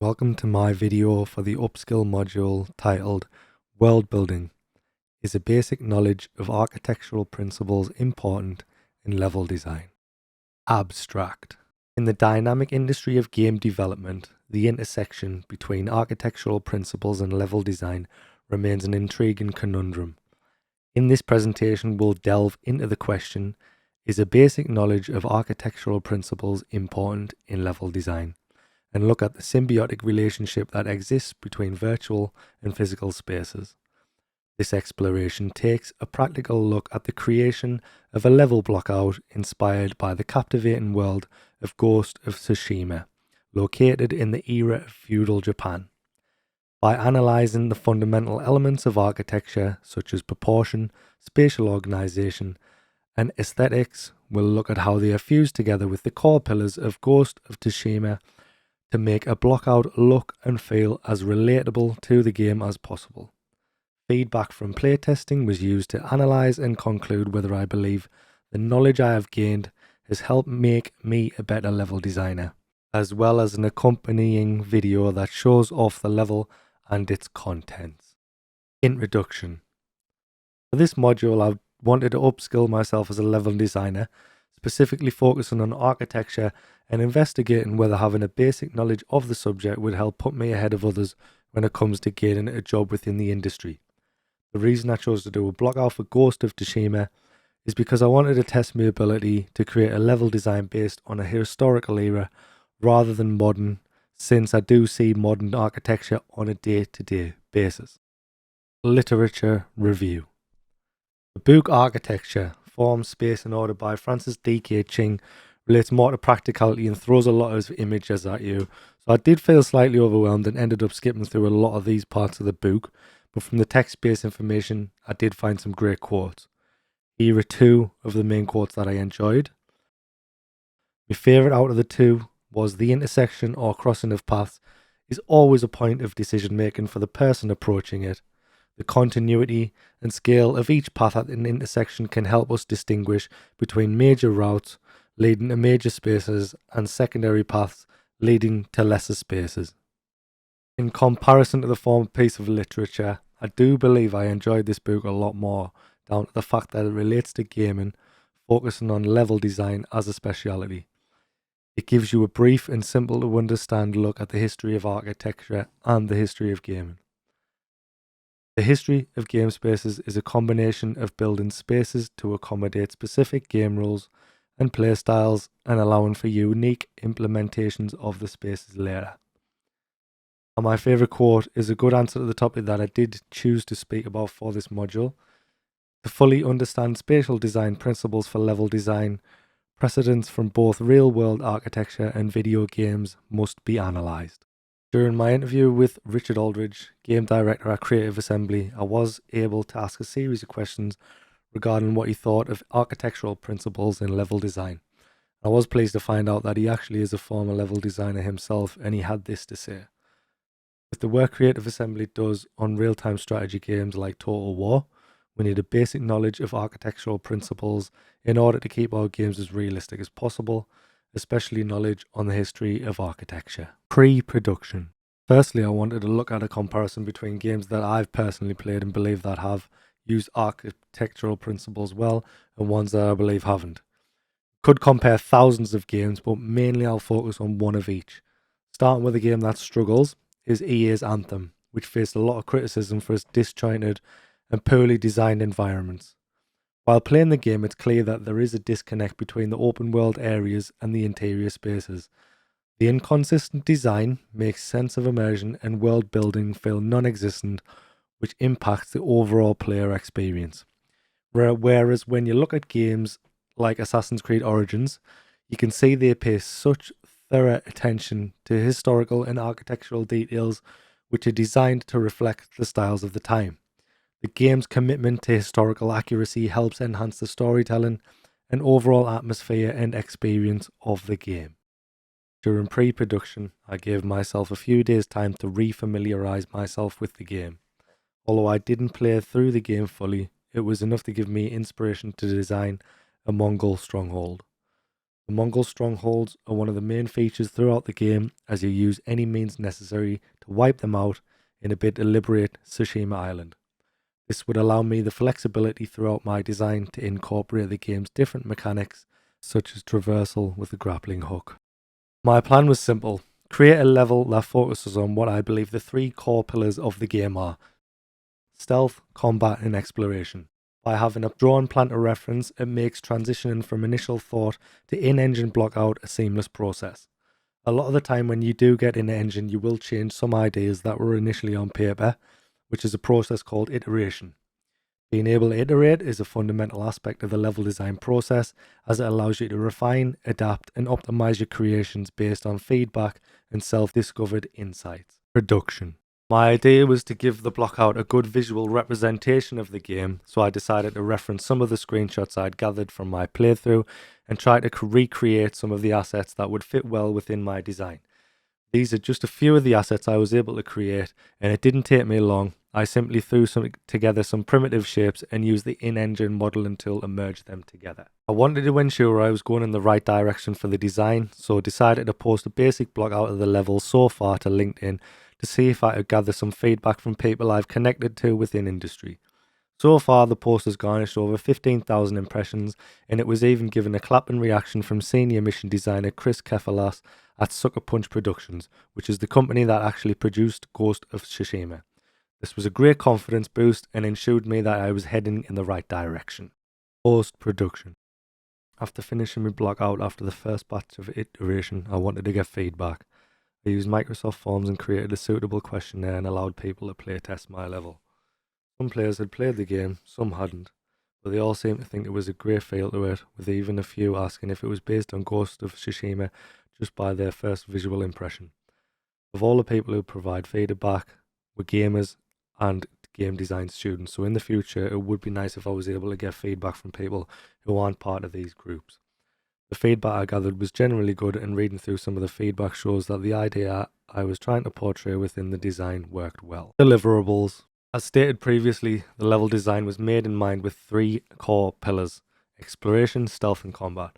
Welcome to my video for the Upskill module titled World Building is a basic knowledge of architectural principles important in level design. Abstract. In the dynamic industry of game development, the intersection between architectural principles and level design remains an intriguing conundrum. In this presentation, we'll delve into the question, is a basic knowledge of architectural principles important in level design? And look at the symbiotic relationship that exists between virtual and physical spaces. This exploration takes a practical look at the creation of a level blockout inspired by the captivating world of Ghost of Tsushima, located in the era of feudal Japan. By analysing the fundamental elements of architecture such as proportion, spatial organisation, and aesthetics, we'll look at how they are fused together with the core pillars of Ghost of Tsushima to make a blockout look and feel as relatable to the game as possible. Feedback from playtesting was used to analyse and conclude whether I believe the knowledge I have gained has helped make me a better level designer, as well as an accompanying video that shows off the level and its contents. Introduction. For this module, I wanted to upskill myself as a level designer, specifically focusing on architecture and investigating whether having a basic knowledge of the subject would help put me ahead of others when it comes to gaining a job within the industry. The reason I chose to do a block out for Ghost of Tsushima is because I wanted to test my ability to create a level design based on a historical era rather than modern, since I do see modern architecture on a day-to-day basis. Literature review. The book Architecture, Form, Space and Order by Francis D.K. Ching relates more to practicality and throws a lot of images at you. So I did feel slightly overwhelmed and ended up skipping through a lot of these parts of the book, but from the text-based information I did find some great quotes. Here are two of the main quotes that I enjoyed. My favourite out of the two was, the intersection or crossing of paths is always a point of decision making for the person approaching it. The continuity and scale of each path at an intersection can help us distinguish between major routes leading to major spaces and secondary paths leading to lesser spaces. In comparison to the former piece of literature, I do believe I enjoyed this book a lot more, down to the fact that it relates to gaming, focusing on level design as a speciality. It gives you a brief and simple to understand look at the history of architecture and the history of gaming. The history of game spaces is a combination of building spaces to accommodate specific game rules and play styles and allowing for unique implementations of the spaces later. And my favourite quote is a good answer to the topic that I did choose to speak about for this module. To fully understand spatial design principles for level design, precedents from both real-world architecture and video games must be analysed. During my interview with Richard Aldridge, game director at Creative Assembly, I was able to ask a series of questions regarding what he thought of architectural principles in level design. I was pleased to find out that he actually is a former level designer himself, and he had this to say. With the work Creative Assembly does on real-time strategy games like Total War, we need a basic knowledge of architectural principles in order to keep our games as realistic as possible, especially knowledge on the history of architecture. Pre-production. Firstly, I wanted to look at a comparison between games that I've personally played and believe that have used architectural principles well and ones that I believe haven't. Could compare thousands of games, but mainly I'll focus on one of each. Starting with a game that struggles is EA's Anthem, which faced a lot of criticism for its disjointed and poorly designed environments. While playing the game, it's clear that there is a disconnect between the open world areas and the interior spaces. The inconsistent design makes sense of immersion and world building feel non-existent, which impacts the overall player experience. Whereas when you look at games like Assassin's Creed Origins, you can see they pay such thorough attention to historical and architectural details which are designed to reflect the styles of the time. The game's commitment to historical accuracy helps enhance the storytelling and overall atmosphere and experience of the game. During pre-production, I gave myself a few days' time to re-familiarise myself with the game. Although I didn't play through the game fully, it was enough to give me inspiration to design a Mongol stronghold. The Mongol strongholds are one of the main features throughout the game, as you use any means necessary to wipe them out in a bid to liberate Tsushima Island. This would allow me the flexibility throughout my design to incorporate the game's different mechanics, such as traversal with the grappling hook. My plan was simple: create a level that focuses on what I believe the three core pillars of the game are: stealth, combat, and exploration. By having a drawn plan to reference, it makes transitioning from initial thought to in-engine block out a seamless process. A lot of the time when you do get in engine, you will change some ideas that were initially on paper, which is a process called iteration. Being able to iterate is a fundamental aspect of the level design process, as it allows you to refine, adapt, and optimize your creations based on feedback and self-discovered insights. Production. My idea was to give the blockout a good visual representation of the game, so I decided to reference some of the screenshots I'd gathered from my playthrough and try to recreate some of the assets that would fit well within my design. These are just a few of the assets I was able to create, and it didn't take me long. I simply threw together some primitive shapes and used the in-engine modeling tool to merge them together. I wanted to ensure I was going in the right direction for the design, so decided to post a basic block out of the level so far to LinkedIn to see if I could gather some feedback from people I've connected to within industry. So far, the post has garnished over 15,000 impressions, and it was even given a clapping reaction from senior mission designer Chris Kefalas at Sucker Punch Productions, which is the company that actually produced Ghost of Tsushima. This was a great confidence boost and ensured me that I was heading in the right direction. Post-production. After finishing my block out after the first batch of iteration, I wanted to get feedback. I used Microsoft Forms and created a suitable questionnaire and allowed people to play test my level. Some players had played the game, some hadn't, but they all seemed to think it was a great feel to it, with even a few asking if it was based on Ghost of Tsushima just by their first visual impression. Of all the people who provide feedback were gamers and game design students, so in the future it would be nice if I was able to get feedback from people who aren't part of these groups. The feedback I gathered was generally good, and reading through some of the feedback shows that the idea I was trying to portray within the design worked well. Deliverables. As stated previously, the level design was made in mind with three core pillars: exploration, stealth, and combat.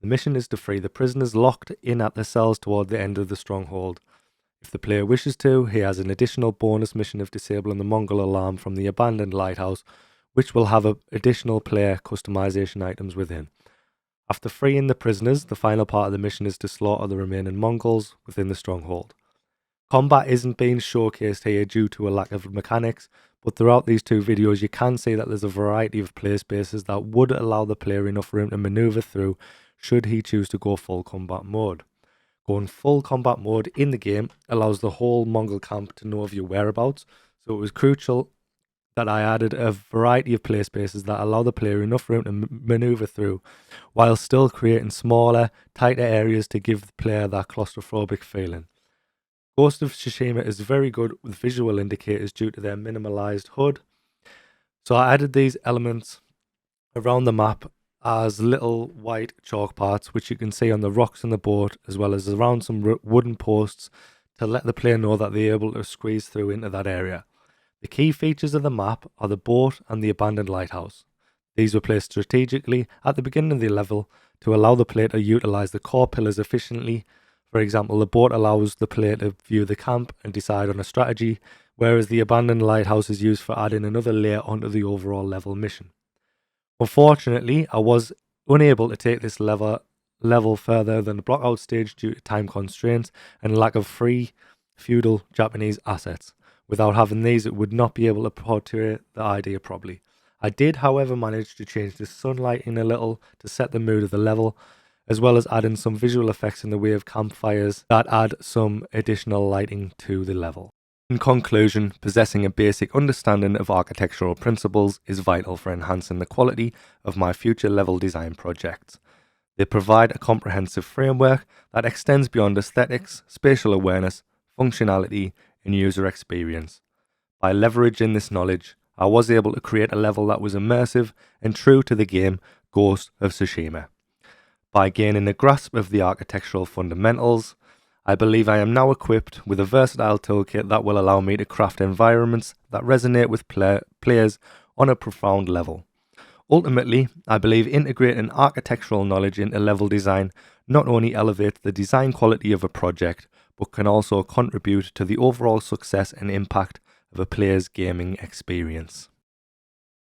The mission is to free the prisoners locked in at the cells toward the end of the stronghold. If the player wishes to, he has an additional bonus mission of disabling the Mongol alarm from the abandoned lighthouse, which will have additional player customization items within. After freeing the prisoners, the final part of the mission is to slaughter the remaining Mongols within the stronghold. Combat isn't being showcased here due to a lack of mechanics, but throughout these two videos you can see that there's a variety of play spaces that would allow the player enough room to maneuver through should he choose to go full combat mode. Going full combat mode in the game allows the whole Mongol camp to know of your whereabouts, so it was crucial that I added a variety of play spaces that allow the player enough room to maneuver through, while still creating smaller, tighter areas to give the player that claustrophobic feeling. Ghost of Tsushima is very good with visual indicators due to their minimalized HUD, so I added these elements around the map as little white chalk parts, which you can see on the rocks in the boat, as well as around some wooden posts to let the player know that they're able to squeeze through into that area. The key features of the map are the boat and the abandoned lighthouse. These were placed strategically at the beginning of the level to allow the player to utilize the core pillars efficiently. For example, the boat allows the player to view the camp and decide on a strategy, whereas the abandoned lighthouse is used for adding another layer onto the overall level mission. Unfortunately, I was unable to take this level further than the blockout stage due to time constraints and lack of free feudal Japanese assets. Without having these, it would not be able to portray the idea properly. I did, however, manage to change the sunlighting a little to set the mood of the level, as well as adding some visual effects in the way of campfires that add some additional lighting to the level. In conclusion, possessing a basic understanding of architectural principles is vital for enhancing the quality of my future level design projects. They provide a comprehensive framework that extends beyond aesthetics, spatial awareness, functionality, and user experience. By leveraging this knowledge, I was able to create a level that was immersive and true to the game Ghost of Tsushima. By gaining a grasp of the architectural fundamentals, I believe I am now equipped with a versatile toolkit that will allow me to craft environments that resonate with players on a profound level. Ultimately, I believe integrating architectural knowledge into level design not only elevates the design quality of a project, but can also contribute to the overall success and impact of a player's gaming experience.